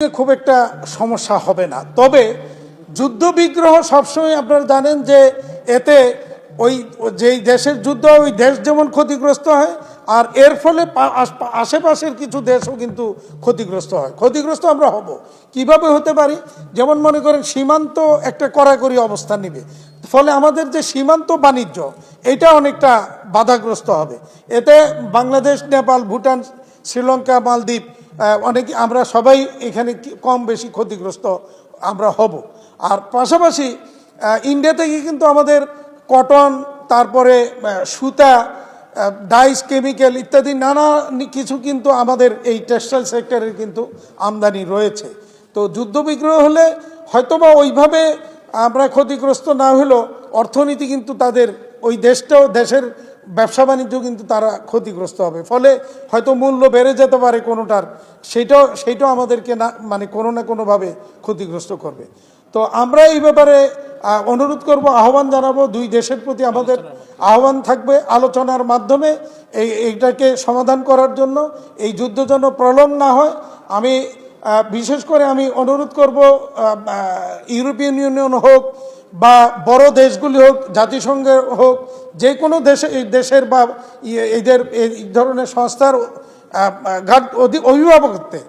খুব একটা সমস্যা হবে না। তবে যুদ্ধবিগ্রহ সবসময় আপনারা জানেন যে এতে ওই যেই দেশের যুদ্ধ ওই দেশ যেমন ক্ষতিগ্রস্ত হয়, আর এর ফলে আশেপাশের কিছু দেশও কিন্তু ক্ষতিগ্রস্ত হয়। ক্ষতিগ্রস্ত আমরা হব, কিভাবে হতে পারি? যেমন মনে করেন সীমান্ত একটা কড়াকড়ি অবস্থান নেবে, ফলে আমাদের যে সীমান্ত বাণিজ্য এটা অনেকটা বাধাগ্রস্ত হবে। এতে বাংলাদেশ, নেপাল, ভুটান, শ্রীলঙ্কা, মালদ্বীপ অনেক আমরা সবাই এখানে কম বেশি ক্ষতিগ্রস্ত আমরা হব। আর পাশাপাশি ইন্ডিয়া থেকে কিন্তু আমাদের কটন, তারপরে সুতা, ডাইস, কেমিক্যাল ইত্যাদি নানা কিছু কিন্তু আমাদের এই টেক্সটাইল সেক্টরের কিন্তু আমদানি রয়েছে। তো যুদ্ধবিগ্রহ হলে হয়তোবা ওইভাবে আমরা ক্ষতিগ্রস্ত না হলেও অর্থনীতি কিন্তু তাদের ওই দেশের ব্যবসা বাণিজ্য কিন্তু তারা ক্ষতিগ্রস্ত হবে। ফলে হয়তো মূল্য বেড়ে যেতে পারে কোনোটার, সেইটাও আমাদেরকে না মানে কোনো না কোনোভাবে ক্ষতিগ্রস্ত করবে। তো আমরা এই ব্যাপারে অনুরোধ করব, আহ্বান জানাবো, দুই দেশের প্রতি আমাদের আহ্বান থাকবে আলোচনার মাধ্যমে এইটাকে সমাধান করার জন্য, এই যুদ্ধ যেন প্রলং না হয়। আমি বিশেষ করে আমি অনুরোধ করব, ইউরোপিয়ান ইউনিয়ন হোক বা বড় দেশগুলি হোক, জাতিসংঘের হোক, যে কোনো দেশের বা এদের এই ধরনের সংস্থার অভিভাবকত্বে